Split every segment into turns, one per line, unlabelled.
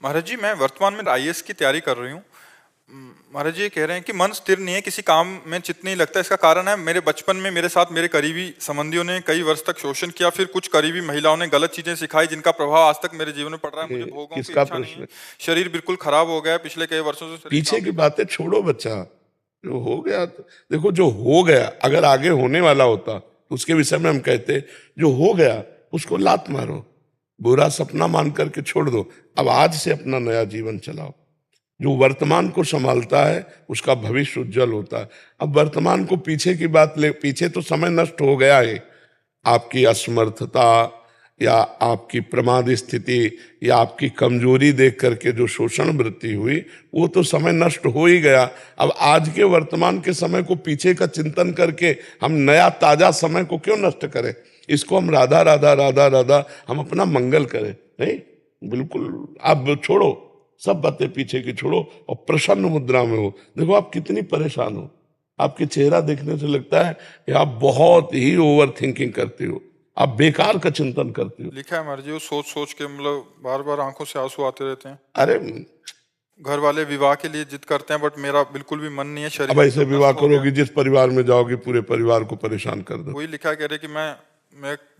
महाराज जी, मैं वर्तमान में आईएएस की तैयारी कर रही हूँ। महाराज जी ये कह रहे हैं कि मन स्थिर नहीं है, किसी काम में चित्त नहीं लगता। इसका कारण है मेरे बचपन में मेरे साथ मेरे करीबी संबंधियों ने कई वर्ष तक शोषण किया, फिर कुछ करीबी महिलाओं ने गलत चीजें सिखाई जिनका प्रभाव आज तक मेरे जीवन में पड़ रहा है।
ये
मुझे भोगों की
किसका
इच्छा नहीं
प्रश्न
है।
है?
शरीर बिल्कुल खराब हो गया है, पिछले कई वर्षों से शरीर
पीछे
काम
की
नहीं कर।
बातें छोड़ो बच्चा। जो हो गया देखो, जो हो गया अगर आगे होने वाला होता तो उसके विषय में हम कहते, जो हो गया उसको लात मारो, बुरा सपना मान करके छोड़ दो। अब आज से अपना नया जीवन चलाओ। जो वर्तमान को संभालता है उसका भविष्य उज्जवल होता है। अब वर्तमान को पीछे की बात ले, पीछे तो समय नष्ट हो गया है। आपकी असमर्थता या आपकी प्रमाद स्थिति या आपकी कमजोरी देख करके जो शोषण वृत्ति हुई, वो तो समय नष्ट हो ही गया। अब आज के वर्तमान के समय को पीछे का चिंतन करके हम नया ताजा समय को क्यों नष्ट करें? इसको हम राधा राधा राधा राधा हम अपना मंगल करें। नहीं, बिल्कुल आप छोड़ो, सब बातें पीछे की छोड़ो और प्रसन्न मुद्रा में हो। देखो आप कितनी परेशान हो, आपके चेहरा देखने से लगता है कि आप बहुत ही ओवर थिंकिंग करते हो, आप बेकार का चिंतन करते हो।
लिखा है महाराज जी, वो सोच सोच के मतलब बार बार आंखों से आंसू आते रहते हैं।
अरे
घर वाले विवाह के लिए जिद करते हैं, बट मेरा बिल्कुल भी मन नहीं है,
अब
शरीर
ऐसे
एकदम
विवाह
नष्ट हो गया
करोगी
है।
जिस परिवार में जाओगी पूरे परिवार को परेशान कर दो।
वही लिखा है, कह रहे कि मैं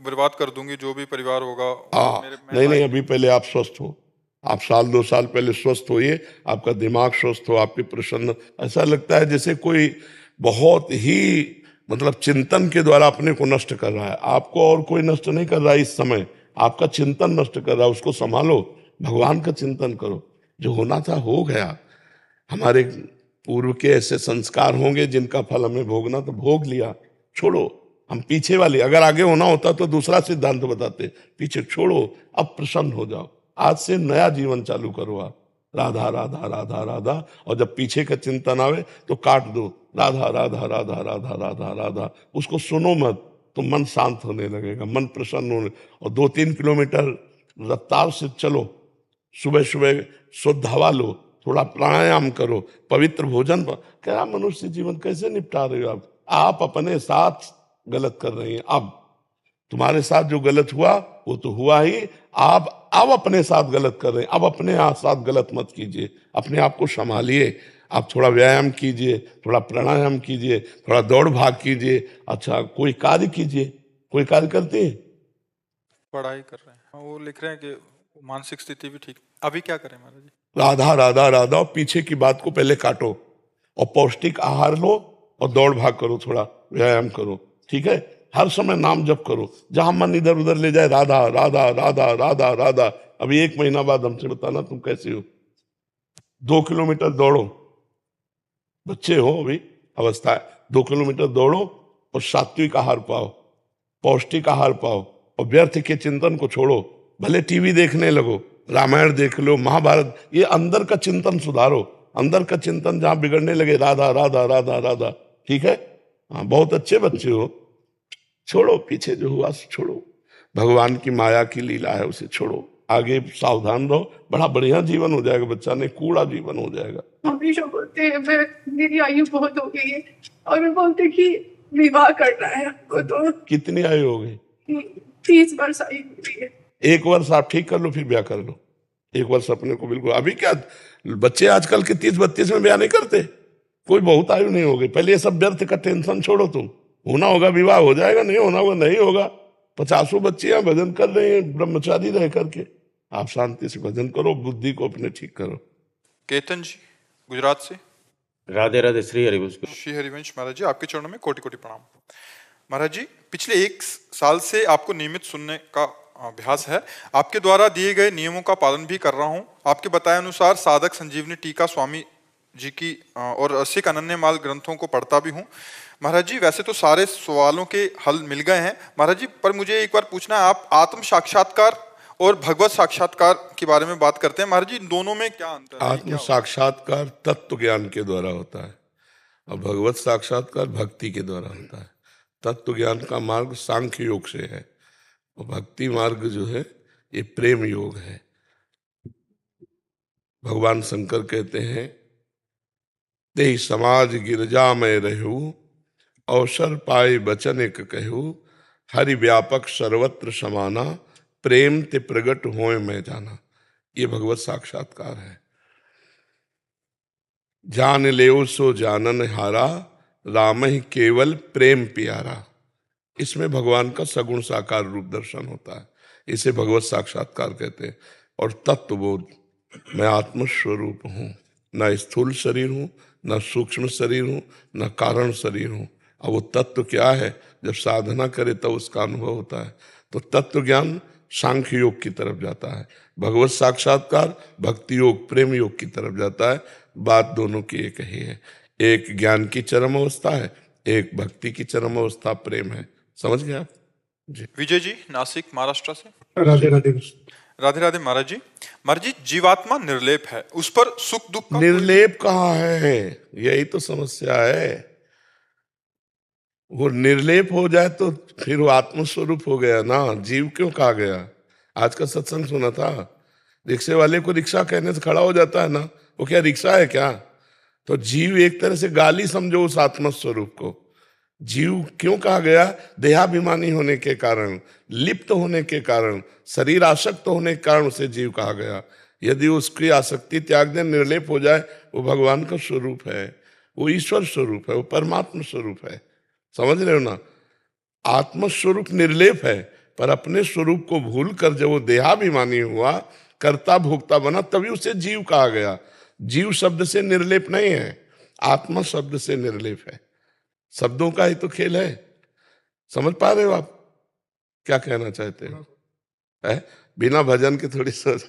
बर्बाद कर दूंगी जो भी परिवार होगा, और
हाँ,
मेरे मैं
नहीं नहीं,
लायक
अभी
नहीं।
पहले आप स्वस्थ हो। आप साल दो साल पहले स्वस्थ होइए, आपका दिमाग स्वस्थ हो, आपकी प्रसन्न, ऐसा लगता है जैसे कोई बहुत ही मतलब चिंतन के द्वारा अपने को नष्ट कर रहा है। आपको और कोई नष्ट नहीं कर रहा है इस समय, आपका चिंतन नष्ट कर रहा है। उसको संभालो, भगवान का चिंतन करो। जो होना था हो गया। हमारे पूर्व के ऐसे संस्कार होंगे जिनका फल हमें भोगना, तो भोग लिया, छोड़ो। हम पीछे वाले, अगर आगे होना होता तो दूसरा सिद्धांत बताते। पीछे छोड़ो, अब प्रसन्न हो जाओ। आज से नया जीवन चालू करो आप। राधा राधा राधा राधा, और जब पीछे का चिंतन आवे तो काट दो। राधा राधा राधा राधा राधा राधा, उसको सुनो मत, तो मन शांत होने लगेगा, मन प्रसन्न होने। और 2-3 किलोमीटर रफ्तार से चलो, सुबह सुबह शुद्ध हवा लो, थोड़ा प्राणायाम करो, पवित्र भोजन पर। क्या मनुष्य जीवन कैसे निपटा रहे हो आप अपने साथ गलत कर रही हैं। अब तुम्हारे साथ जो गलत हुआ वो तो हुआ ही। आप अब अपने साथ गलत कर रहे हैं, अब अपने साथ गलत मत कीजिए। अपने आप को संभालिए। आप थोड़ा व्यायाम कीजिए, थोड़ा प्राणायाम कीजिए, थोड़ा दौड़ भाग कीजिए। अच्छा, कोई कार्य कीजिए। कोई कार्य करते हैं?
पढ़ाई कर रहे हैं। हाँ, वो लिख रहे हैं कि मानसिक स्थिति भी ठीक। अभी क्या करें महाराज जी?
राधा राधा राधा, और पीछे की बात को पहले काटो और पौष्टिक आहार लो और दौड़ भाग करो, थोड़ा व्यायाम करो। ठीक है? हर समय नाम जप करो, जहां मन इधर उधर ले जाए राधा राधा राधा राधा राधा। अभी 1 महीना बाद हमसे बताना तुम कैसे हो। 2 किलोमीटर दौड़ो, बच्चे हो अभी, अवस्था है। 2 किलोमीटर दौड़ो और सात्विक आहार पाओ, पौष्टिक आहार पाओ, और व्यर्थ के चिंतन को छोड़ो। भले टीवी देखने लगो, रामायण देख लो, महाभारत, ये अंदर का चिंतन सुधारो। अंदर का चिंतन जहां बिगड़ने लगे, राधा राधा राधा राधा। ठीक है? हाँ, बहुत अच्छे बच्चे हो। छोड़ो, पीछे जो हुआ सो छोड़ो। भगवान की माया की लीला है, उसे छोड़ो। आगे सावधान रहो, बड़ा बढ़िया जीवन हो जाएगा बच्चा, नहीं कूड़ा जीवन हो जाएगा।
हमेशा बोलते हैं मैं, मेरी आयु बहुत हो गई है, और मैं बोलते कि विवाह करना है हमको। तो
कितनी आयु हो गई?
30 वर्ष आयु हुई है।
1 वर्ष आप ठीक कर लो, फिर ब्याह कर लो। 1 वर्ष अपने को बिल्कुल, अभी क्या बच्चे आजकल के 30-32 में ब्याह नहीं करते। कोई बहुत आयु नहीं हो गई। पहले ये सब व्यर्थ का टेंशन छोड़ो तुम। होना होगा विवाह हो जाएगा, नहीं होना होगा नहीं होगा। 50 बच्चियां भजन कर रही हैं ब्रह्मचारी रह करके। आप शांति से भजन करो, बुद्धि को अपने ठीक करो।
केतन जी, गुजरात से।
राधे राधे, श्री हरिवंश।
श्री हरिवंश महाराज जी, आपके चरणों में कोटि कोटि प्रणाम। महाराज जी, पिछले 1 साल से आपको नियमित सुनने का अभ्यास है। आपके द्वारा दिए गए नियमों का पालन भी कर रहा हूँ। आपके बताए अनुसार साधक संजीवनी टीका स्वामी जी की और रसिक अनन्यमाल ग्रंथों को पढ़ता भी हूँ। महाराज जी, वैसे तो सारे सवालों के हल मिल गए हैं महाराज जी, पर मुझे एक बार पूछना है। आप आत्म साक्षात्कार और भगवत साक्षात्कार के बारे में बात करते हैं महाराज जी, इन दोनों में क्या अंतर है?
आत्म साक्षात्कार तत्व ज्ञान के द्वारा होता है और भगवत साक्षात्कार भक्ति के द्वारा होता है। तत्व ज्ञान का मार्ग सांख्य योग से है और भक्ति मार्ग जो है ये प्रेम योग है। भगवान शंकर कहते हैं, ते समाज गिरजा में रहू, अवसर पाए बचन एक कहू, हरि व्यापक सर्वत्र समाना, प्रेम ते प्रगट होए मैं जाना। ये भगवत साक्षात्कार है। जान लेओ सो जानन हारा, राम ही केवल प्रेम प्यारा। इसमें भगवान का सगुण साकार रूप दर्शन होता है, इसे भगवत साक्षात्कार कहते हैं। और तत्वबोध, मैं आत्मस्वरूप हूँ, न स्थूल शरीर हूँ, न सूक्ष्म शरीर हूँ, न कारण शरीर हूँ। अब वो तत्व क्या है, जब साधना करे तब उसका अनुभव होता है। तो तत्व ज्ञान सांख्य योग की तरफ जाता है, भगवत साक्षात्कार भक्ति योग प्रेम योग की तरफ जाता है। बात दोनों की एक ही है, एक ज्ञान की चरम अवस्था है, एक भक्ति की चरम अवस्था प्रेम है। समझ गए आप जी?
विजय जी नासिक महाराष्ट्र से।
राधे राधे।
राधे राधे महाराज जी। महाराज जी, जीवात्मा निर्लेप है, उस पर सुख दुख का
निर्लेप कहाँ है, यही तो समस्या है। वो निर्लेप हो जाए तो फिर वो आत्मस्वरूप हो गया ना, जीव क्यों कहा गया? आज का सत्संग सुना था, रिक्शे वाले को रिक्शा कहने से खड़ा हो जाता है ना, वो क्या रिक्शा है क्या? तो जीव एक तरह से गाली समझो उस आत्मस्वरूप को। जीव क्यों कहा गया? देहाभिमानी होने के कारण, लिप्त होने के कारण, शरीर आसक्त होने के कारण उसे जीव कहा गया। यदि उसकी आसक्ति त्याग दे, निर्लेप हो जाए, वो भगवान का स्वरूप है, वो ईश्वर स्वरूप है, वो परमात्मा स्वरूप है। समझ रहे हो ना? आत्मस्वरूप निर्लेप है, पर अपने स्वरूप को भूल कर जब वो देहाभिमानी हुआ, कर्ता भोक्ता बना, तभी उसे जीव कहा गया। जीव शब्द से निर्लेप नहीं है, आत्मा शब्द से निर्लेप है। शब्दों का ही तो खेल है। समझ पा रहे हो आप क्या कहना चाहते हो? है? बिना भजन के थोड़ी सोच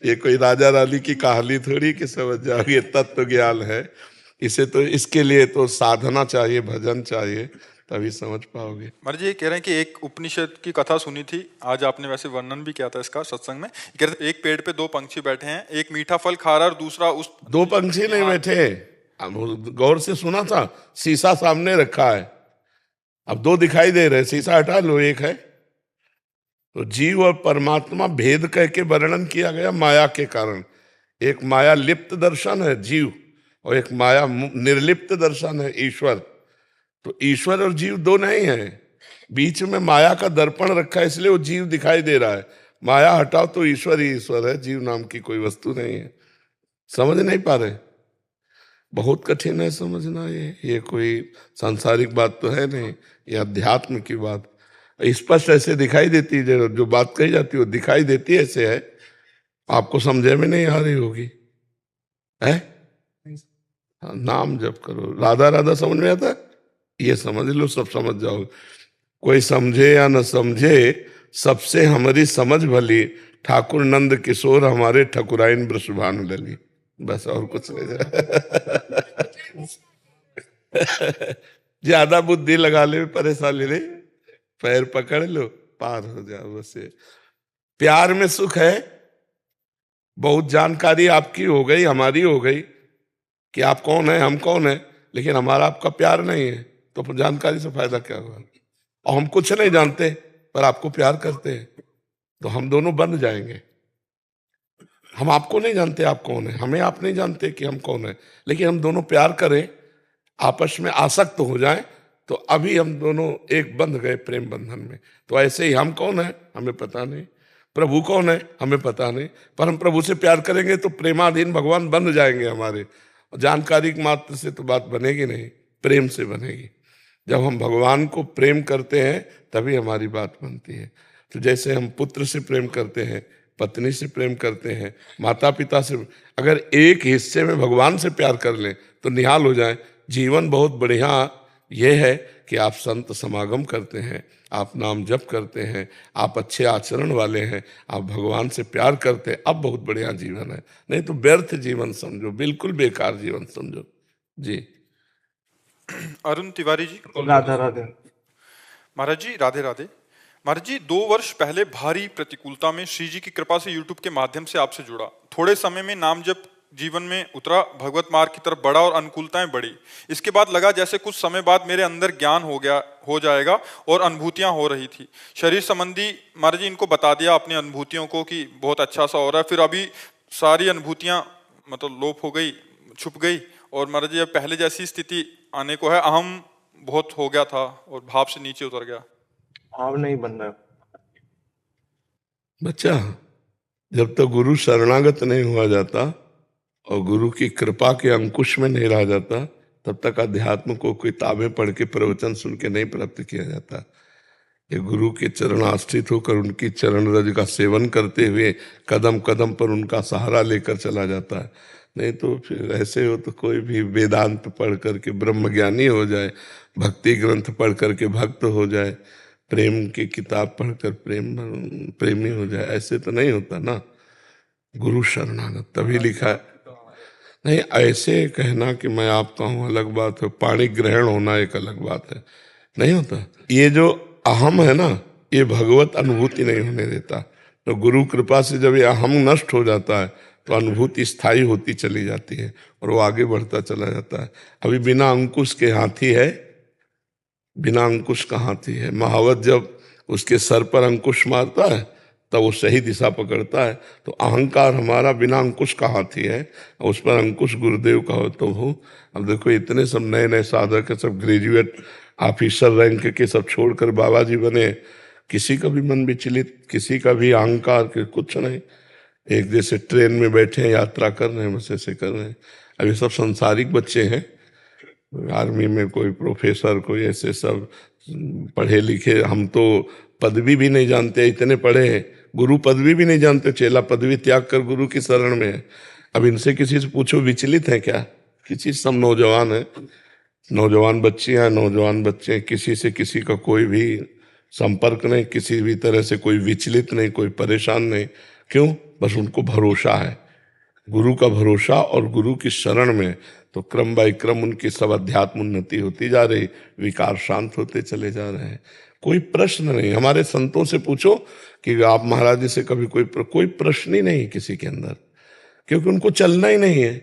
ये कोई राजा रानी की कहानी थोड़ी कि समझ जाओगे, तत्व ज्ञान है। इसे तो इसके लिए तो साधना चाहिए, भजन चाहिए, तभी समझ पाओगे।
महाराज जी ये कह रहे हैं कि एक उपनिषद की कथा सुनी थी, आज आपने वैसे वर्णन भी किया था इसका सत्संग में। कह रहे थे एक पेड़ पे दो पंछी बैठे हैं, एक मीठा फल खा रहा है और दूसरा उस
दो पंछी नहीं बैठे, अब गौर से सुना था, शीशा सामने रखा है, अब दो दिखाई दे रहे, शीशा हटा लो, एक है। तो जीव और परमात्मा भेद कह के वर्णन किया गया माया के कारण। एक माया लिप्त दर्शन है जीव, और एक माया निर्लिप्त दर्शन है ईश्वर। तो ईश्वर और जीव दो नहीं है, बीच में माया का दर्पण रखा है, इसलिए वो जीव दिखाई दे रहा है। माया हटाओ तो ईश्वर ही ईश्वर है, जीव नाम की कोई वस्तु नहीं है। समझ नहीं पा रहे? बहुत कठिन है समझना। ये कोई सांसारिक बात तो है नहीं, ये अध्यात्म की बात स्पष्ट ऐसे दिखाई देती है। जो बात कही जाती है वो दिखाई देती है, ऐसे है, आपको समझे में नहीं आ रही होगी। है नाम जप करो, राधा राधा समझ में आता है, ये समझ लो, सब समझ जाओगे। कोई समझे या न समझे, सबसे हमारी समझ भली, ठाकुर नंद किशोर हमारे ठकुराइन ब्रसभानु लली। बस और कुछ नहीं। ज्यादा बुद्धि लगा ले, परेशानी नहीं, पैर पकड़ लो, पार हो जाओ। बस प्यार में सुख है। बहुत जानकारी आपकी हो गई, हमारी हो गई कि आप कौन है, हम कौन है, लेकिन हमारा आपका प्यार नहीं है, तो जानकारी से फायदा क्या हुआ? और हम कुछ नहीं जानते पर आपको प्यार करते हैं, तो हम दोनों बन जाएंगे। हम आपको नहीं जानते आप कौन है, हमें आप नहीं जानते कि हम कौन है, लेकिन हम दोनों प्यार करें, आपस में आसक्त हो जाएं, तो अभी हम दोनों एक बंध गए प्रेम बंधन में। तो ऐसे ही हम कौन है हमें पता नहीं, प्रभु कौन है हमें पता नहीं, पर हम प्रभु से प्यार करेंगे तो प्रेमाधीन भगवान बन जाएंगे हमारे। जानकारी मात्र से तो बात बनेगी नहीं, प्रेम से बनेगी। जब हम भगवान को प्रेम करते हैं तभी हमारी बात बनती है। तो जैसे हम पुत्र से प्रेम करते हैं, पत्नी से प्रेम करते हैं, माता पिता से, अगर एक हिस्से में भगवान से प्यार कर लें तो निहाल हो जाए। जीवन बहुत बढ़िया ये है कि आप संत समागम करते हैं, आप नाम जप करते हैं, आप अच्छे आचरण वाले हैं, आप भगवान से प्यार करते हैं, अब बहुत बढ़िया जीवन है। नहीं तो व्यर्थ जीवन समझो, बिल्कुल बेकार जीवन समझो जी।
अरुण तिवारी जी।
राधा राधे।
महाराज जी राधे राधे। महाराज जी 2 वर्ष पहले भारी प्रतिकूलता में श्री जी की कृपा से यूट्यूब के माध्यम से आपसे जुड़ा। थोड़े समय में नाम जप जीवन में उतरा, भगवत मार्ग की तरफ बढ़ा और अनुकूलताएं बढ़ी। इसके बाद लगा जैसे कुछ समय बाद मेरे अंदर ज्ञान हो जाएगा और अनुभूतियां हो रही थी। शरीर संबंधी महाराज जी इनको बता दिया अपनी अनुभूतियों को कि बहुत अच्छा सा हो रहा है। फिर अभी सारी अनुभूतियां मतलब लोप हो गई, छुप गई, और महाराज जी अब पहले जैसी स्थिति आने को है। अहम बहुत हो गया था और भाव से नीचे उतर गया।
भाव नहीं बन रहा।
बच्चा जब तक गुरु शरणागत नहीं हुआ जाता और गुरु की कृपा के अंकुश में नहीं रह जाता, तब तक अध्यात्म को किताबें पढ़ के प्रवचन सुन के नहीं प्राप्त किया जाता। ये गुरु के चरण आश्रित होकर उनकी चरण रज का सेवन करते हुए कदम कदम पर उनका सहारा लेकर चला जाता है। नहीं तो फिर ऐसे हो तो कोई भी वेदांत पढ़ करके ब्रह्मज्ञानी हो जाए, भक्ति ग्रंथ पढ़ करके भक्त हो जाए, प्रेम की किताब पढ़कर प्रेमी हो जाए, ऐसे तो नहीं होता ना। गुरु शरणागत तभी लिखा है। नहीं, ऐसे कहना कि मैं आपका हूं अलग बात है, पाणी ग्रहण होना एक अलग बात है, नहीं होता। ये जो अहम है ना, ये भगवत अनुभूति नहीं होने देता। तो गुरु कृपा से जब ये अहम नष्ट हो जाता है तो अनुभूति स्थायी होती चली जाती है और वो आगे बढ़ता चला जाता है। अभी बिना अंकुश के हाथी है, बिना अंकुश का हाथी है। महावत जब उसके सर पर अंकुश मारता है तब वो सही दिशा पकड़ता है। तो अहंकार हमारा बिना अंकुश का हाथी है, उस पर अंकुश गुरुदेव का हो तो हो। अब देखो इतने सब नए नए साधक है, सब ग्रेजुएट ऑफिसर रैंक के सब छोड़कर बाबा जी बने। किसी का भी मन विचलित, किसी का भी अहंकार के कुछ नहीं। एक जैसे ट्रेन में बैठे हैं, यात्रा कर रहे हैं, बस ऐसे कर रहे हैं। अभी सब संसारिक बच्चे हैं, आर्मी में कोई प्रोफेसर, कोई ऐसे सब पढ़े लिखे। हम तो पदवी भी नहीं जानते, इतने पढ़े हैं, गुरु पदवी भी नहीं जानते, चेला पदवी त्याग कर गुरु की शरण में है। अब इनसे किसी से पूछो विचलित है क्या? किसी सब नौजवान है, नौजवान बच्चियां, नौजवान बच्चे, किसी से किसी का कोई भी संपर्क नहीं, किसी भी तरह से कोई विचलित नहीं, कोई परेशान नहीं। क्यों? बस उनको भरोसा है, गुरु का भरोसा, और गुरु की शरण में तो क्रम बाई क्रम उनकी सब अध्यात्म उन्नति होती जा रही, विकार शांत होते चले जा रहे हैं। कोई प्रश्न नहीं। हमारे संतों से पूछो कि आप महाराज जी से कभी कोई प्रश्न ही नहीं किसी के अंदर, क्योंकि उनको चलना ही नहीं है।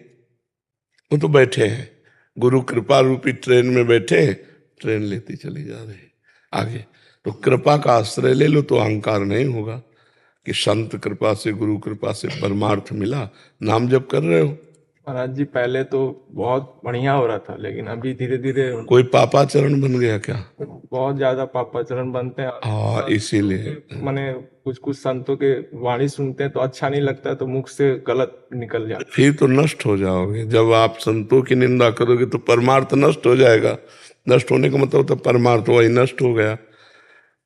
वो तो बैठे हैं गुरु कृपा रूपी ट्रेन में बैठे हैं, ट्रेन लेती चली जा रही है आगे। तो कृपा का आश्रय ले लो तो अहंकार नहीं होगा कि संत कृपा से, गुरु कृपा से परमार्थ मिला। नाम जप कर रहे हो
महाराज जी, पहले तो बहुत बढ़िया हो रहा था, लेकिन अभी धीरे धीरे
कोई पापाचरण बन गया क्या?
बहुत ज्यादा पापाचरण बनते हैं।
हाँ, इसीलिए
माने कुछ कुछ संतों के वाणी सुनते हैं तो अच्छा नहीं लगता, तो मुख से गलत निकल जाता।
फिर तो नष्ट हो जाओगे। जब आप संतों की निंदा करोगे तो परमार्थ नष्ट हो जाएगा। नष्ट होने का मतलब तो परमार्थ वही नष्ट हो गया।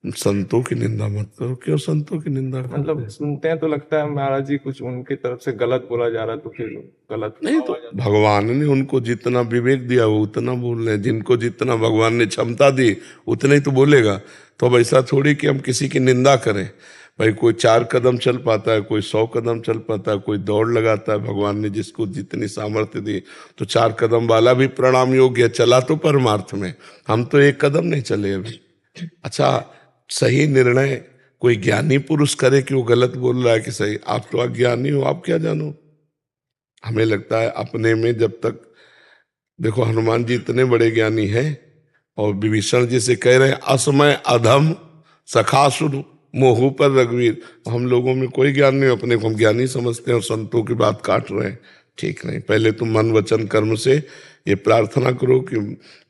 संतों की निंदा मत करो। क्यों संतों की निंदा करो?
मतलब सुनते हैं तो लगता है महाराज जी कुछ उनकी तरफ से गलत बोला जा रहा है, तो फिर गलत
नहीं, तो भगवान ने उनको जितना विवेक दिया वो उतना बोल रहे हैं। जिनको जितना भगवान ने क्षमता दी उतना ही तो बोलेगा। तो अब ऐसा थोड़ी कि हम किसी की निंदा करें। भाई कोई 4 कदम चल पाता है, कोई 100 कदम चल पाता है, कोई दौड़ लगाता है। भगवान ने जिसको जितनी सामर्थ्य दी, तो 4 कदम वाला भी प्रणाम योग्य, चला तो परमार्थ में। हम तो 1 कदम नहीं चले अभी। अच्छा, सही निर्णय कोई ज्ञानी पुरुष करे कि वो गलत बोल रहा है कि सही। आप तो अज्ञानी हो, आप क्या जानो। हमें लगता है अपने में जब तक, देखो हनुमान जी इतने बड़े ज्ञानी हैं और विभीषण जी से कह रहे हैं असमय अधम सखासुर मोहू पर रघुवीर। हम लोगों में कोई ज्ञान नहीं, अपने को हम ज्ञानी समझते हैं और संतों की बात काट रहे हैं। ठीक नहीं। पहले तुम मन वचन कर्म से ये प्रार्थना करो कि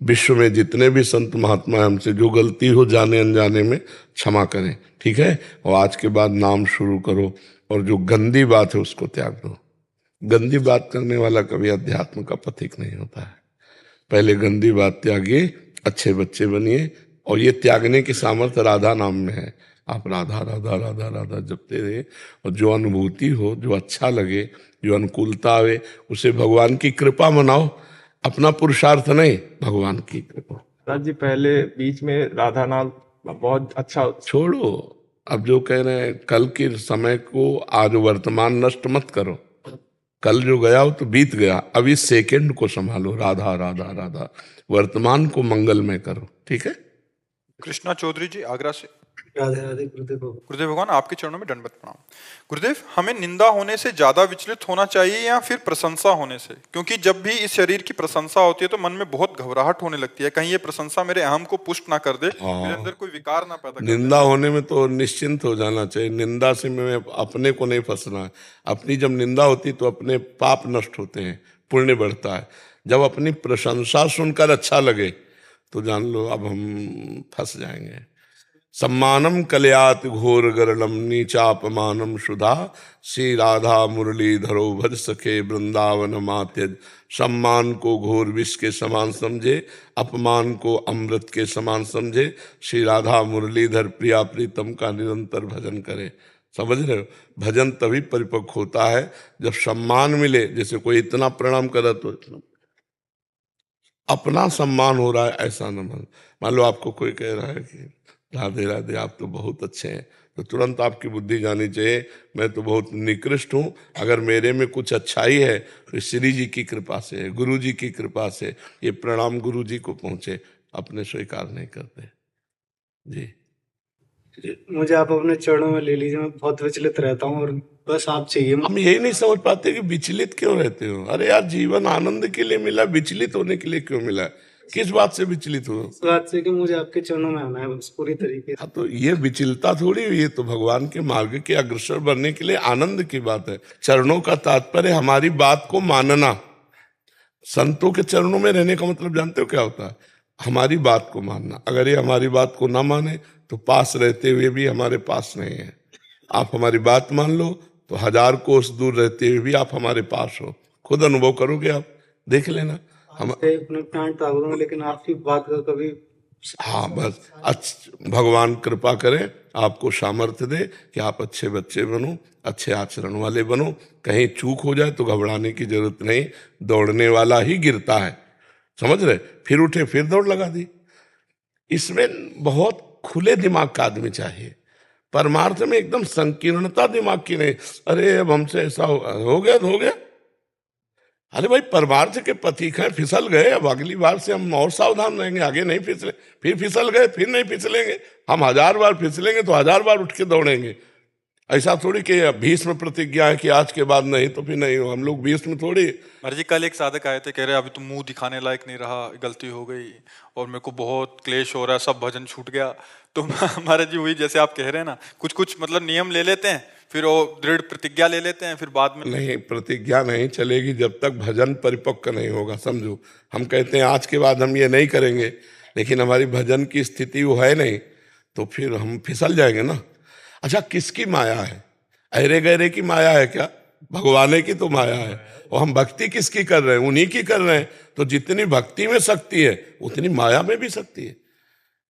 विश्व में जितने भी संत महात्मा हैं, हमसे जो गलती हो जाने अनजाने में क्षमा करें, ठीक है। और आज के बाद नाम शुरू करो और जो गंदी बात है उसको त्याग दो। गंदी बात करने वाला कभी अध्यात्म का पथिक नहीं होता है। पहले गंदी बात त्यागिए, अच्छे बच्चे बनिए। और ये त्यागने की सामर्थ्य राधा नाम में है। आप राधा राधा राधा राधा जपते रहे और जो अनुभूति हो, जो अच्छा लगे, जो अनुकूलता आवे, उसे भगवान की कृपा मनाओ। अपना पुरुषार्थ नहीं, भगवान की कृपा।
महाराज जी, पहले बीच में राधा नाम बहुत अच्छा।
छोड़ो, अब जो कह रहे हैं कल के समय को आज वर्तमान नष्ट मत करो। कल जो गया वो तो बीत गया, अब इस सेकंड को संभालो। राधा राधा राधा, वर्तमान को मंगलमय करो, ठीक है।
कृष्णा चौधरी जी आगरा से।
राधे राधे गुरुदेव।
गुरुदेव भगवान, आपके चरणों में दंडवत प्रणाम। गुरुदेव, हमें निंदा होने से ज्यादा विचलित होना चाहिए या फिर प्रशंसा होने से? क्योंकि जब भी इस शरीर की प्रशंसा होती है तो मन में बहुत घबराहट होने लगती है, कहीं ये प्रशंसा मेरे अहम को पुष्ट ना कर दे, मेरे अंदर कोई विकार ना पैदा कर दे।
निंदा होने में तो निश्चिंत हो जाना चाहिए। निंदा से में अपने को नहीं फंसना है। अपनी जब निंदा होती तो अपने पाप नष्ट होते हैं, पुण्य बढ़ता है। जब अपनी प्रशंसा सुनकर अच्छा लगे तो जान लो अब हम फंस जाएंगे। सम्मानम कलयात घोर गरलम नीचापमानम सुधा। श्री राधा मुरलीधरो भज सखे वृंदावन मात्यज। सम्मान को घोर विष के समान समझे, अपमान को अमृत के समान समझे। श्री राधा मुरलीधर प्रिया प्रीतम का निरंतर भजन करे। समझ रहे हो? भजन तभी परिपक्व होता है जब सम्मान मिले। जैसे कोई इतना प्रणाम करे तो इतना अपना सम्मान हो रहा है, ऐसा न मान लो आपको कोई कह रहा है कि राधे राधे आप तो बहुत अच्छे हैं, तो तुरंत आपकी बुद्धि जानी चाहिए मैं तो बहुत निकृष्ट हूँ। अगर मेरे में कुछ अच्छाई है तो श्री जी की कृपा से है, गुरु जी की कृपा से। ये प्रणाम गुरु जी को पहुंचे, अपने स्वीकार नहीं करते जी।
मुझे आप अपने चरणों में ले लीजिए, मैं बहुत विचलित रहता हूँ और बस आप चाहिए।
हम यही नहीं समझ पाते कि विचलित क्यों रहते हो। अरे यार, जीवन आनंद के लिए मिला, विचलित होने के लिए क्यों मिला? किस बात से विचलित हो?
इस बात से कि मुझे आपके चरणों में आना है बस पूरी तरीके से।
हाँ, तो ये विचलता थोड़ी, ये तो भगवान के मार्ग के अग्रसर बनने के लिए आनंद की बात है। चरणों का तात्पर्य हमारी बात को मानना। संतों के चरणों में रहने का मतलब जानते हो क्या होता है? हमारी बात को मानना। अगर ये हमारी बात को ना माने तो पास रहते हुए भी हमारे पास नहीं है। आप हमारी बात मान लो तो 1000 कोस दूर रहते हुए भी आप हमारे पास हो। खुद अनुभव करोगे, आप देख लेना। हम
अपने प्राण त्याग दूं, लेकिन आपकी बात का कभी।
हाँ, बस भगवान कृपा करें, आपको सामर्थ्य दे कि आप अच्छे बच्चे बनो, अच्छे आचरण वाले बनो। कहीं चूक हो जाए तो घबराने की जरूरत नहीं, दौड़ने वाला ही गिरता है। समझ रहे? फिर उठे, फिर दौड़ लगा दी। इसमें बहुत खुले दिमाग का आदमी चाहिए। परमार्थ में एकदम संकीर्णता दिमाग की नहीं। अरे अब हमसे ऐसा हो गया तो हो गया। अरे भाई, परमार्थ के प्रतीक हैं, फिसल गए, अब अगली बार से हम और सावधान रहेंगे, आगे नहीं फिसले। फिर फिसल गए, फिर नहीं फिसलेंगे। हम 1000 बार फिसलेंगे तो 1000 बार उठ के दौड़ेंगे। ऐसा थोड़ी कि भीष्म प्रतिज्ञा है कि आज के बाद नहीं तो फिर नहीं हो। हम लोग भीष्म थोड़ी।
महाराज जी, कल एक साधक आए थे, कह रहे अभी तो मुंह दिखाने लायक नहीं रहा, गलती हो गई और मेरे को बहुत क्लेश हो रहा है, सब भजन छूट गया। तो महाराज जी वही जैसे आप कह रहे हैं ना, कुछ कुछ मतलब नियम ले लेते हैं, फिर वो दृढ़ प्रतिज्ञा ले लेते हैं, फिर बाद में
नहीं, प्रतिज्ञा नहीं चलेगी जब तक भजन परिपक्व नहीं होगा। समझो, हम कहते हैं आज के बाद हम ये नहीं करेंगे, लेकिन हमारी भजन की स्थिति वो है नहीं, तो फिर हम फिसल जाएंगे ना। अच्छा, किसकी माया है? अरे गहरे की माया है क्या? भगवान की तो माया है। और हम भक्ति किसकी कर रहे हैं? उन्हीं की कर रहे हैं। तो जितनी भक्ति में शक्ति है उतनी माया में भी शक्ति है।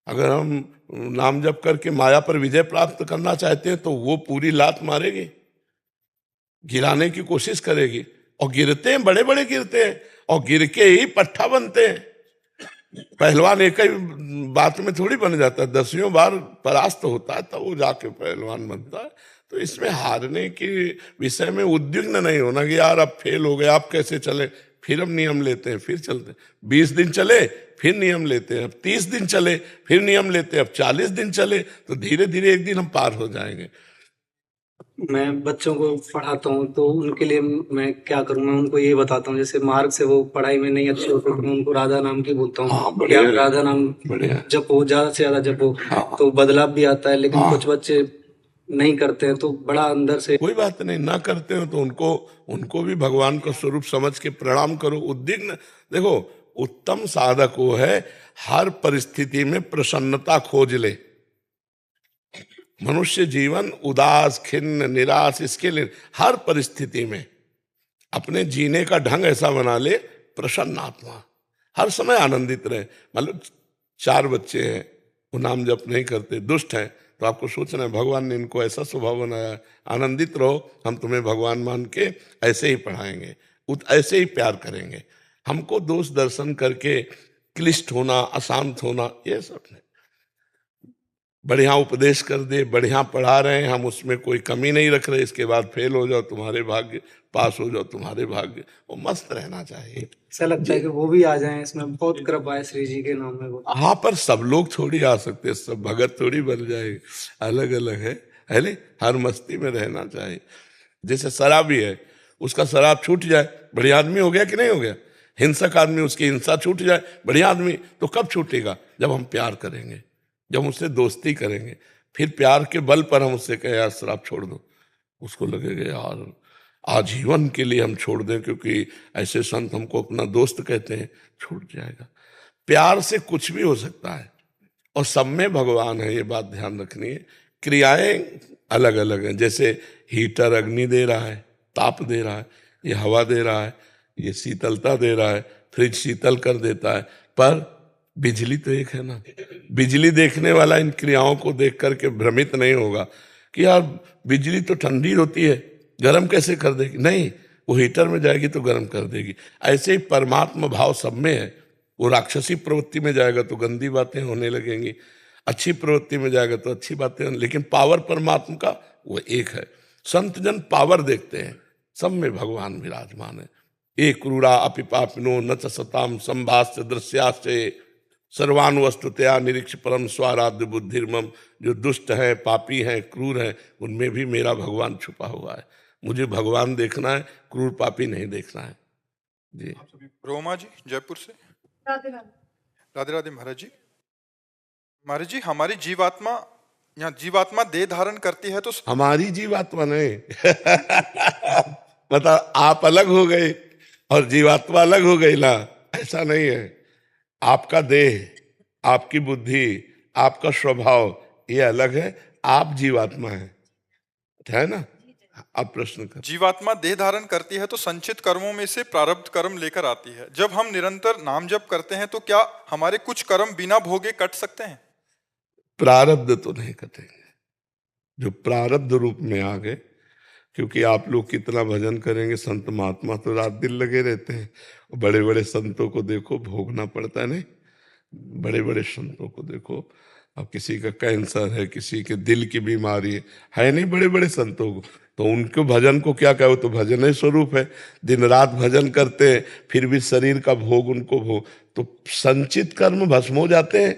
अगर हम नाम जप करके माया पर विजय प्राप्त करना चाहते हैं तो वो पूरी लात मारेगी, गिराने की कोशिश करेगी। और गिरते हैं, बड़े बड़े गिरते हैं, और गिर के ही पट्टा बनते हैं। पहलवान एक ही बात में थोड़ी बन जाता है, 10वीं बार परास्त होता है तब वो जाके पहलवान बनता है। तो इसमें हारने के विषय में उद्विग्न नहीं होना कि यार अब फेल हो गए, आप कैसे चले। फिर हम नियम लेते हैं, फिर चलते हैं। 20 दिन चले, फिर नियम लेते हैं। अब 30 दिन चले, फिर नियम लेते हैं। अब 40 दिन चले, तो धीरे धीरे एक दिन हम पार हो जाएंगे।
मैं बच्चों को पढ़ाता हूँ तो उनके लिए मैं क्या करूँ? मैं उनको ये बताता हूँ, जैसे मार्ग से वो पढ़ाई में नहीं अच्छे होते तो मैं उनको राधा नाम की बोलता हूँ कि आप राधा नाम जपो, ज्यादा से ज्यादा जपो। तो बदलाव भी आता है। लेकिन कुछ बच्चे नहीं करते हैं तो बड़ा अंदर से।
कोई बात नहीं, ना करते हो तो उनको भी भगवान का स्वरूप समझ के प्रणाम करो। उद्विग्न देखो, उत्तम साधक वो है हर परिस्थिति में प्रसन्नता खोज ले। मनुष्य जीवन उदास, खिन्न, निराश, इसके लिए हर परिस्थिति में अपने जीने का ढंग ऐसा बना ले, प्रसन्न आत्मा, हर समय आनंदित रहे। मतलब 4 बच्चे हैं, वो नाम जप नहीं करते, दुष्ट हैं, तो आपको सोचना है भगवान ने इनको ऐसा स्वभाव बनाया। आनंदित रहो, हम तुम्हें भगवान मान के ऐसे ही पढ़ाएंगे, ऐसे ही प्यार करेंगे। हमको दोष दर्शन करके क्लिष्ट होना, अशांत होना, ये सब नहीं। बढ़िया उपदेश कर दे, बढ़िया पढ़ा रहे हैं, हम उसमें कोई कमी नहीं रख रहे, इसके बाद फेल हो जाओ तुम्हारे भाग्य, पास हो जाओ तुम्हारे भाग्य। वो मस्त रहना चाहिए।
ऐसा लगता है कि वो भी आ जाएं, इसमें बहुत कृपा है श्री जी के नाम में। वो
हाँ, पर सब लोग थोड़ी आ सकते हैं, सब भगत थोड़ी बन जाए, अलग अलग है नहीं? हर मस्ती में रहना चाहिए। जैसे शराबी है, उसका शराब छूट जाए, बढ़िया आदमी हो गया कि नहीं हो गया? हिंसक आदमी, उसकी हिंसा छूट जाए, बढ़िया आदमी। तो कब छूटेगा? जब हम प्यार करेंगे, जब उससे दोस्ती करेंगे, फिर प्यार के बल पर हम उससे कहें यार शराब छोड़ दो, उसको लगेगा यार आजीवन के लिए हम छोड़ दें क्योंकि ऐसे संत हमको अपना दोस्त कहते हैं, छूट जाएगा। प्यार से कुछ भी हो सकता है। और सब में भगवान है, ये बात ध्यान रखनी है। क्रियाएं अलग अलग हैं, जैसे हीटर अग्नि दे रहा है, ताप दे रहा है, ये हवा दे रहा है, ये शीतलता दे रहा है, फ्रिज शीतल कर देता है, पर बिजली तो एक है ना। बिजली देखने वाला इन क्रियाओं को देख करके भ्रमित नहीं होगा कि यार बिजली तो ठंडी होती है, गर्म कैसे कर देगी? नहीं, वो हीटर में जाएगी तो गर्म कर देगी। ऐसे ही परमात्मा भाव सब में है। वो राक्षसी प्रवृत्ति में जाएगा तो गंदी बातें होने लगेंगी, अच्छी प्रवृत्ति में जाएगा तो अच्छी बातें होने, लेकिन पावर परमात्मा का वो एक है। संत जन पावर देखते हैं, सब में भगवान विराजमान है। एक क्रूरा अपि पापिनो न च सताम संभाष्य दृश्याश्चये सर्वान वस्तुतया निरीक्ष परम स्वाराध्य बुद्धिर्मम। जो दुष्ट हैं, पापी हैं, क्रूर हैं, उनमें भी मेरा भगवान छुपा हुआ है। मुझे भगवान देखना है, क्रूर पापी नहीं देखना है। जी
रोमा जी जयपुर से।
राधे राधे।
राधे राधे महाराज जी। महाराज जी, हमारी जीवात्मा यहाँ जीवात्मा देह धारण करती है तो
हमारी जीवात्मा नहीं मतलब आप अलग हो गए और जीवात्मा अलग हो गई ना, ऐसा नहीं है। आपका देह, आपकी बुद्धि, आपका स्वभाव ये अलग है, आप जीवात्मा है ना। आप प्रश्न कर।
जीवात्मा देह धारण करती है तो संचित कर्मों में से प्रारब्ध कर्म लेकर आती है। जब हम निरंतर नाम जप करते हैं तो क्या हमारे कुछ कर्म बिना भोगे कट सकते हैं?
प्रारब्ध तो नहीं कटेंगे, जो प्रारब्ध रूप में आ गए। क्योंकि आप लोग कितना भजन करेंगे, संत महात्मा तो रात दिन लगे रहते हैं। बड़े बड़े संतों को देखो, भोगना पड़ता है। नहीं, बड़े बड़े संतों को देखो, अब किसी का कैंसर है, किसी के दिल की बीमारी है नहीं, बड़े बड़े संतों को, तो उनको भजन को क्या कहो, तो भजन ही स्वरूप है। दिन रात भजन करते हैं, फिर भी शरीर का भोग उनको भोग, तो संचित कर्म भस्म हो जाते हैं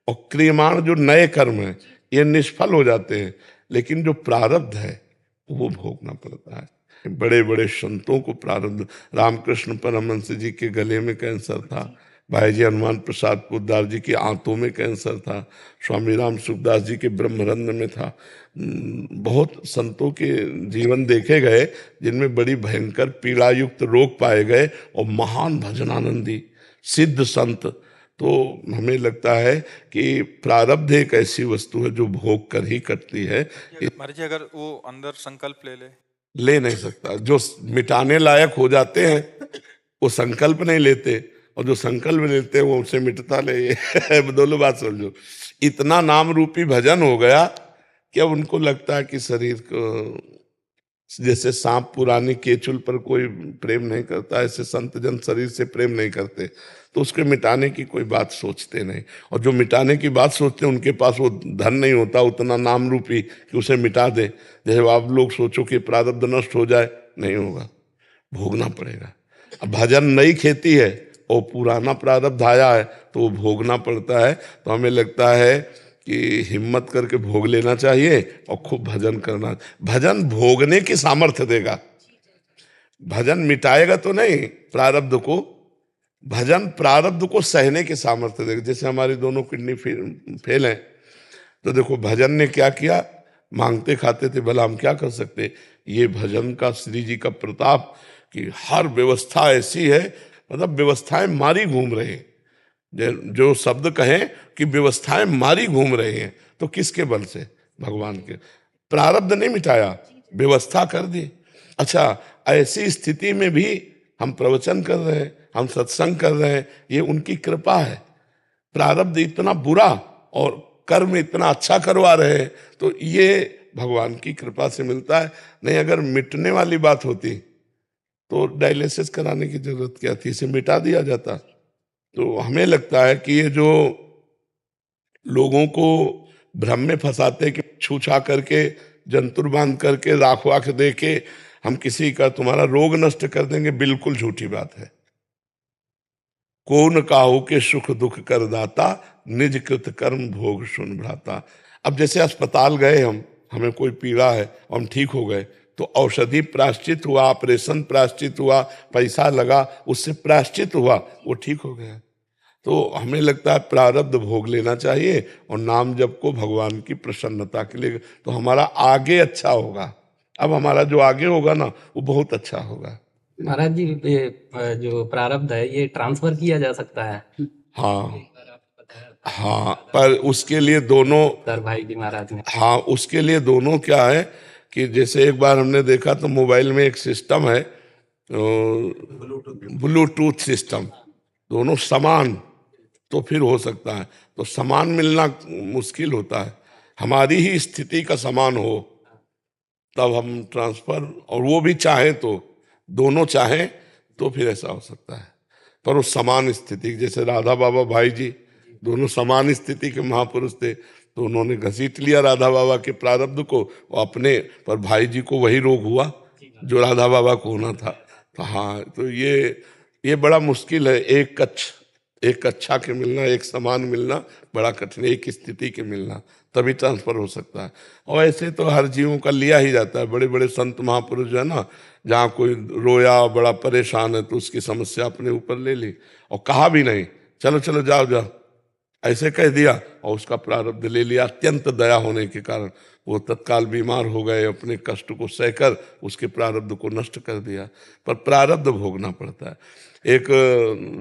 और क्रियमाण जो नए कर्म है ये निष्फल हो जाते हैं। लेकिन जो प्रारब्ध है वो भोगना पड़ता है। बड़े बड़े संतों को प्रारब्ध, रामकृष्ण परमहंस जी के गले में कैंसर था, भाई जी हनुमान प्रसाद पोद्दार जी की आंतों में कैंसर था, स्वामी राम सुखदास जी के ब्रह्मरंध में था। बहुत संतों के जीवन देखे गए जिनमें बड़ी भयंकर पीड़ायुक्त रोग पाए गए और महान भजनानंदी सिद्ध संत। तो हमें लगता है कि प्रारब्ध एक ऐसी वस्तु है जो भोग कर ही कटती है।
महाराज जी, अगर वो अंदर संकल्प
ले नहीं सकता। जो मिटाने लायक हो जाते हैं वो संकल्प नहीं लेते, और जो संकल्प लेते हैं वो उसे मिटता ले। दोनों बात समझो। इतना नाम रूपी भजन हो गया कि अब उनको लगता है कि शरीर को, जैसे सांप पुरानी केचुल पर कोई प्रेम नहीं करता, ऐसे संत जन शरीर से प्रेम नहीं करते, तो उसके मिटाने की कोई बात सोचते नहीं। और जो मिटाने की बात सोचते हैं उनके पास वो धन नहीं होता उतना नाम रूपी कि उसे मिटा दे। जैसे आप लोग सोचो कि प्रारब्ध नष्ट हो जाए, नहीं होगा, भोगना पड़ेगा। अब भजन नई खेती है और पुराना प्रारब्ध आया है तो वो भोगना पड़ता है। तो हमें लगता है कि हिम्मत करके भोग लेना चाहिए और खूब भजन करना। भजन भोगने की सामर्थ्य देगा, भजन मिटाएगा तो नहीं प्रारब्ध को, भजन प्रारब्ध को सहने की सामर्थ्य देगा। जैसे हमारी दोनों किडनी फेल हैं, तो देखो भजन ने क्या किया, मांगते खाते थे, भला हम क्या कर सकते। ये भजन का, श्री जी का प्रताप कि हर व्यवस्था ऐसी है, मतलब व्यवस्थाएं मारी घूम रहे हैं। जो शब्द कहें कि व्यवस्थाएं मारी घूम रहे हैं, तो किसके बल से? भगवान के। प्रारब्ध नहीं मिटाया, व्यवस्था कर दी। अच्छा, ऐसी स्थिति में भी हम प्रवचन कर रहे हैं, हम सत्संग कर रहे हैं, ये उनकी कृपा है। प्रारब्ध इतना बुरा और कर्म इतना अच्छा करवा रहे हैं, तो ये भगवान की कृपा से मिलता है। नहीं, अगर मिटने वाली बात होती तो डायलिसिस कराने की जरूरत क्या थी, इसे मिटा दिया जाता। तो हमें लगता है कि ये जो लोगों को भ्रम में फंसाते कि छूछा करके, जंतुर बांध करके, राख वाख दे के हम किसी का तुम्हारा रोग नष्ट कर देंगे, बिल्कुल झूठी बात है। कौन काहू के सुख दुख कर दाता, निज कृत कर्म भोग सुन भ्राता। अब जैसे अस्पताल गए हम, हमें कोई पीड़ा है, हम ठीक हो गए, तो औषधि प्रायश्चित हुआ, ऑपरेशन प्रायश्चित हुआ, पैसा लगा, उससे प्रायश्चित हुआ, वो ठीक हो गया। तो हमें लगता है प्रारब्ध भोग लेना चाहिए और नाम जप को भगवान की प्रसन्नता के लिए, तो हमारा आगे अच्छा होगा। अब हमारा जो आगे होगा ना, वो बहुत अच्छा होगा।
महाराज जी, ये जो प्रारब्ध है ये ट्रांसफर किया जा सकता है?
हाँ, हाँ, पर उसके लिए दोनों,
सर भाई की महाराज ने।
हाँ उसके लिए दोनों क्या है कि जैसे एक बार हमने देखा तो मोबाइल में एक सिस्टम है, ब्लूटूथ सिस्टम, दोनों समान, तो फिर हो सकता है। तो समान मिलना मुश्किल होता है, हमारी ही स्थिति का समान हो तब हम ट्रांसफर, और वो भी चाहे तो, दोनों चाहें तो फिर ऐसा हो सकता है। पर वो समान स्थिति, जैसे राधा बाबा भाई जी दोनों समान स्थिति के महापुरुष थे, तो उन्होंने घसीट लिया राधा बाबा के प्रारब्ध को अपने, पर भाई जी को वही रोग हुआ जो राधा बाबा को होना था। तो हाँ, तो ये बड़ा मुश्किल है, एक अच्छा के मिलना, एक समान मिलना बड़ा कठिन है, एक स्थिति के मिलना, तभी ट्रांसफर हो सकता है। और ऐसे तो हर जीवों का लिया ही जाता है। बड़े बड़े संत महापुरुष जो है ना, जहाँ कोई रोया बड़ा परेशान है तो उसकी समस्या अपने ऊपर ले ली और कहा भी नहीं, चलो चलो जाओ जाओ, ऐसे कह दिया और उसका प्रारब्ध ले लिया। अत्यंत दया होने के कारण वो तत्काल बीमार हो गए, अपने कष्ट को सहकर उसके प्रारब्ध को नष्ट कर दिया। पर प्रारब्ध भोगना पड़ता है। एक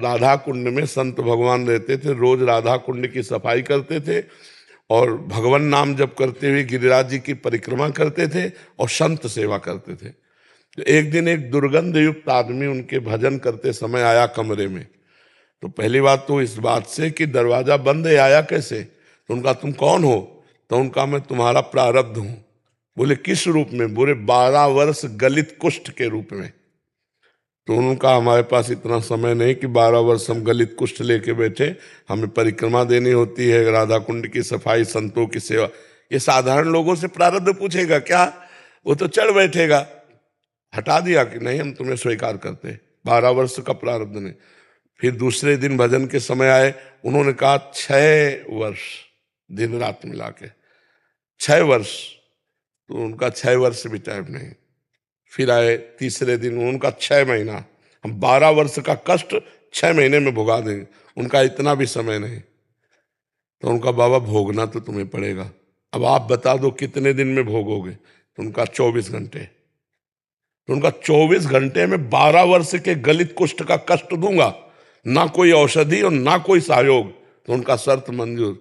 राधा कुंड में संत भगवान रहते थे, रोज राधा कुंड की सफाई करते थे और भगवान नाम जप करते हुए गिरिराज जी की परिक्रमा करते थे और संत सेवा करते थे। तो एक दिन एक दुर्गंध युक्त आदमी उनके भजन करते समय आया कमरे में। तो पहली बात तो इस बात से कि दरवाजा बंद है, आया कैसे? तो उनका तुम कौन हो? तो उनका मैं तुम्हारा प्रारब्ध हूं। बोले किस रूप में? बोले 12 वर्ष गलित कुष्ठ के रूप में। तो उनका हमारे पास इतना समय नहीं कि 12 वर्ष हम गलित कुष्ठ लेके बैठे, हमें परिक्रमा देनी होती है, राधा कुंड की सफाई, संतों की सेवा। ये साधारण लोगों से प्रारब्ध पूछेगा क्या? वो तो चढ़ बैठेगा। हटा दिया कि नहीं, हम तुम्हें स्वीकार करते, 12 वर्ष का प्रारब्ध नहीं। फिर दूसरे दिन भजन के समय आए, उन्होंने कहा 6 वर्ष दिन रात मिला के 6 वर्ष। तो उनका 6 वर्ष भी टाइम नहीं। फिर आए तीसरे दिन, उनका 6 महीना। हम 12 वर्ष का कष्ट 6 महीने में भुगा देंगे, उनका इतना भी समय नहीं। तो उनका बाबा भोगना तो तुम्हें पड़ेगा, अब आप बता दो कितने दिन में भोगोगे? तो उनका 24 घंटे। तो उनका 24 घंटे में 12 वर्ष के गलित कुष्ठ का कष्ट दूंगा, ना कोई औषधि और ना कोई सहयोग। तो उनका शर्त मंजूर।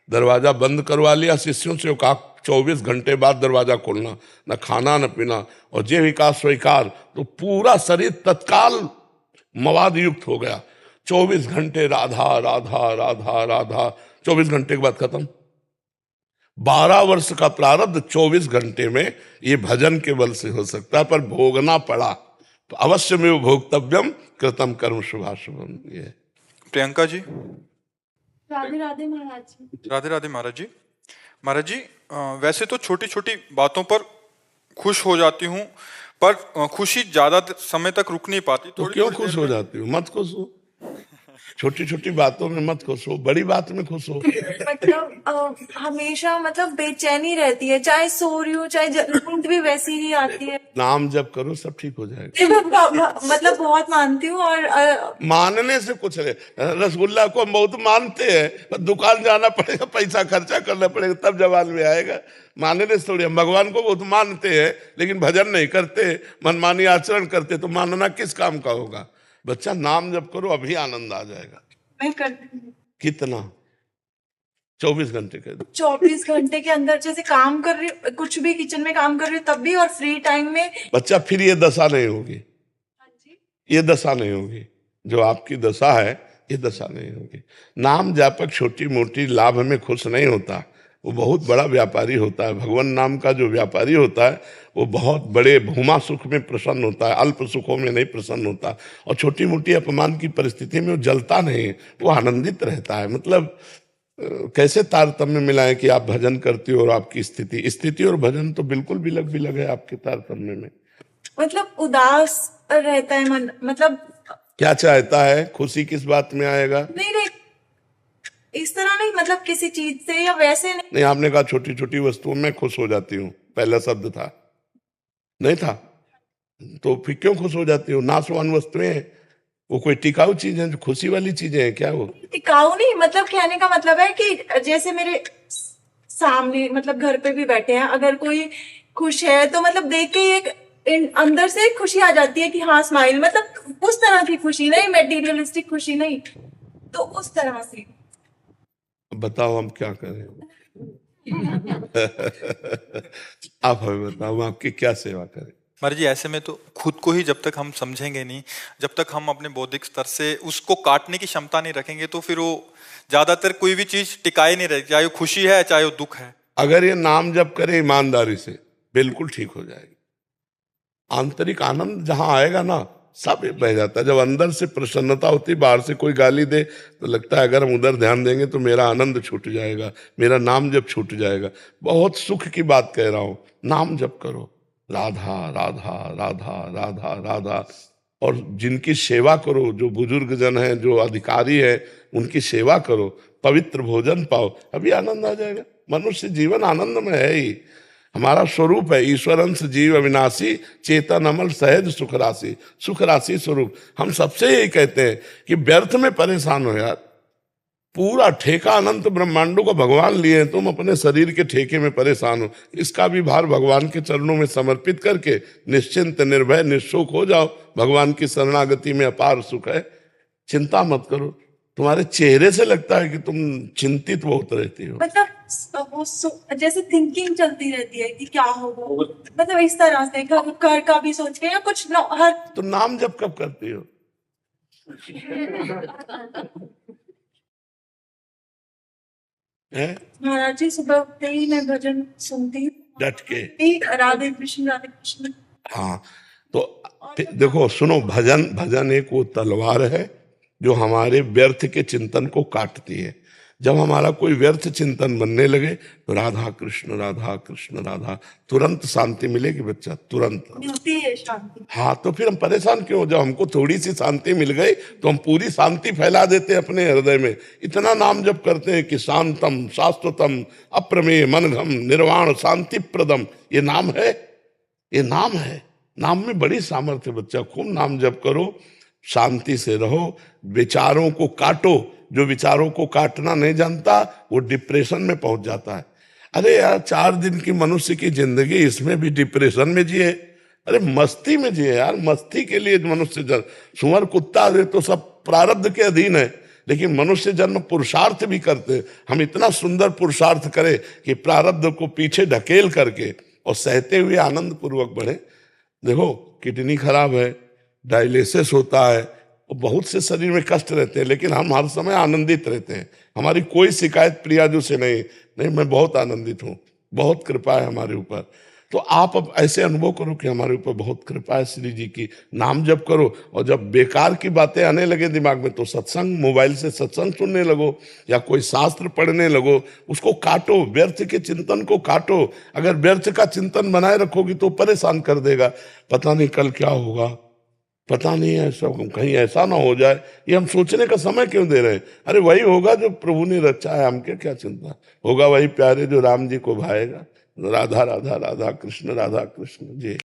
दरवाजा बंद करवा लिया शिष्यों से, कहा 24 घंटे बाद दरवाजा खोलना, न खाना न पीना, और जे भी कहा स्वीकार। तो पूरा शरीर तत्काल मवाद युक्त हो गया। 24 घंटे राधा राधा राधा राधा, 24 घंटे के बाद खत्म। 12 वर्ष का प्रारब्ध 24 घंटे में ये भजन के बल से हो सकता है, पर भोगना पड़ा तो अवश्य में वो भोक्तव्यम कृतम कर्म शुभाशुभम। ये
प्रियंका जी।
राधे राधे महाराज जी।
राधे राधे महाराज जी। महाराज जी, वैसे तो छोटी छोटी बातों पर खुश हो जाती हूँ, पर खुशी ज्यादा समय तक रुक नहीं पाती।
तो क्यों खुश हो जाती हो? मत खुश हो, छोटी छोटी बातों में मत खुश हो, बड़ी बात में खुश हो।
मतलब हमेशा मतलब बेचैनी रहती है, चाहे सो रही हूँ चाहे नींद भी वैसी ही आती है।
नाम जप करो, सब ठीक हो जाएगा।
मतलब बहुत मानती हूँ और
मानने से कुछ नहीं। रसगुल्ला को हम बहुत मानते हैं, पर दुकान जाना पड़ेगा, पैसा खर्चा करना पड़ेगा, तब जवान में आएगा। मानने से थोड़ी। हम भगवान को बहुत मानते हैं लेकिन भजन नहीं करते, मनमानी आचरण करते, तो मानना किस काम का होगा? बच्चा नाम जप करो, अभी आनंद आ जाएगा।
मैं करती हूँ।
कितना? 24 घंटे के
24 घंटे के अंदर जैसे काम कर रही हूँ, कुछ भी किचन में काम कर रही हूँ तब भी, और फ्री टाइम में।
बच्चा फिर ये दशा नहीं होगी, ये दशा नहीं होगी जो आपकी दशा है, ये दशा नहीं होगी। नाम जापक छोटी मोटी लाभ में खुश नहीं होता, वो बहुत बड़ा व्यापारी होता है। भगवान नाम का जो व्यापारी होता है वो बहुत बड़े भूमा सुख में प्रसन्न होता है, अल्प सुखों में नहीं प्रसन्न होता। और छोटी मोटी अपमान की परिस्थिति में वो जलता नहीं, वो आनंदित रहता है। मतलब कैसे तारतम्य मिलाएं कि आप भजन करते हो और आपकी स्थिति और भजन तो बिल्कुल बिलग है आपके तारतम्य में।
मतलब उदास रहता है मन, मतलब
क्या चाहता है? खुशी किस बात में आएगा?
नहीं नहीं इस तरह नहीं, मतलब किसी चीज से या वैसे
नहीं, आपने कहा छोटी छोटी वस्तुओं में खुश हो जाती हूँ, पहला शब्द था, नहीं था? तो फिर क्यों खुश हो जाती हो? नाशवान वस्तुएं वो कोई टिकाऊ चीज है? जो खुशी वाली चीजें हैं क्या? वो
टिकाऊ नहीं, मतलब कहने का मतलब है कि जैसे मेरे सामने मतलब घर पे भी बैठे हैं, अगर कोई खुश है तो मतलब देख के एक अंदर से खुशी आ जाती है कि हाँ स्माइल, मतलब उस तरह की खुशी नहीं, मेटीरियलिस्टिक खुशी नहीं, तो उस तरह से।
बताओ हम क्या करें। आप हमें बताओ हम आपकी क्या सेवा करें।
महाराज जी ऐसे में तो खुद को ही जब तक हम समझेंगे नहीं, जब तक हम अपने बौद्धिक स्तर से उसको काटने की क्षमता नहीं रखेंगे, तो फिर वो ज्यादातर कोई भी चीज टिकाए नहीं रहेगी, चाहे वो खुशी है चाहे वो दुख है।
अगर ये नाम जप करे ईमानदारी से बिल्कुल ठीक हो जाएगी। आंतरिक आनंद जहां आएगा ना सब बह जाता है। जब अंदर से प्रसन्नता होती, बाहर से कोई गाली दे तो लगता है अगर हम उधर ध्यान देंगे तो मेरा आनंद छूट जाएगा, मेरा नाम जप छूट जाएगा। बहुत सुख की बात कह रहा हूं, नाम जप करो, राधा राधा राधा राधा राधा। और जिनकी सेवा करो, जो बुजुर्ग जन हैं, जो अधिकारी हैं, उनकी सेवा करो, पवित्र भोजन पाओ, अभी आनंद आ जाएगा। मनुष्य जीवन आनंद में है ही, हमारा स्वरूप है। ईश्वर अंश जीव अविनाशी, चेतन अमल सहज सुख राशि, सुख राशि स्वरूप। हम सबसे यही कहते हैं कि व्यर्थ में परेशान हो यार, पूरा ठेका अनंत ब्रह्मांडों को भगवान लिए, तुम अपने शरीर के ठेके में परेशान हो। इसका भी भार भगवान के चरणों में समर्पित करके निश्चिंत निर्भय निःशोक हो जाओ। भगवान की शरणागति में अपार सुख है, चिंता मत करो। तुम्हारे चेहरे से लगता है कि तुम चिंतित बहुत रहती हो।
मतलब वो जैसे थिंकिंग चलती रहती है कि क्या होगा, मतलब इस तरह से घर का भी सोच के या कुछ हर।
तो नाम जब कब करती हो?
महाराज जी सुबह उठते ही मैं भजन सुनती हूँ
डट के,
राधे कृष्ण राधे कृष्ण।
हाँ तो देखो सुनो, भजन एक वो तलवार है जो हमारे व्यर्थ के चिंतन को काटती है। जब हमारा कोई व्यर्थ चिंतन बनने लगे तो राधा कृष्ण राधा, तुरंत शांति मिलेगी बच्चा, तुरंत
मिलती है शांति।
हाँ तो फिर हम परेशान क्यों? जब हमको थोड़ी सी शांति मिल गई तो हम पूरी शांति फैला देते हैं अपने हृदय में। इतना नाम जप करते हैं कि शांतम शाश्वतम अप्रमेय मनघम निर्वाण शांति प्रदम, ये नाम है, ये नाम है। नाम में बड़ी सामर्थ्य बच्चा, खूब नाम जप करो, शांति से रहो, विचारों को काटो। जो विचारों को काटना नहीं जानता वो डिप्रेशन में पहुंच जाता है। अरे यार 4 दिन की मनुष्य की जिंदगी, इसमें भी डिप्रेशन में जिए? अरे मस्ती में जिए यार, मस्ती के लिए मनुष्य जन्म। सुअर कुत्ता दे तो सब प्रारब्ध के अधीन है, लेकिन मनुष्य जन्म पुरुषार्थ भी करते। हम इतना सुंदर पुरुषार्थ करें कि प्रारब्ध को पीछे ढकेल करके और सहते हुए आनंद पूर्वक बढ़े। देखो किडनी खराब है, डायलिसिस होता है, बहुत से शरीर में कष्ट रहते हैं, लेकिन हम हर समय आनंदित रहते हैं। हमारी कोई शिकायत प्रियाजू से नहीं, मैं बहुत आनंदित हूँ, बहुत कृपा है हमारे ऊपर। तो आप अब ऐसे अनुभव करो कि हमारे ऊपर बहुत कृपा है श्री जी की। नाम जप करो, और जब बेकार की बातें आने लगे दिमाग में तो सत्संग, मोबाइल से सत्संग सुनने लगो या कोई शास्त्र पढ़ने लगो, उसको काटो, व्यर्थ के चिंतन को काटो। अगर व्यर्थ का चिंतन बनाए रखोगी तो परेशान कर देगा। पता नहीं कल क्या होगा, पता नहीं ऐसा कहीं ऐसा ना हो जाए, ये हम सोचने का समय क्यों दे रहे हैं? अरे वही होगा जो प्रभु ने रचा है, हमके क्या चिंता होगा? वही प्यारे जो राम जी को भाएगा। राधा राधा राधा कृष्ण जी।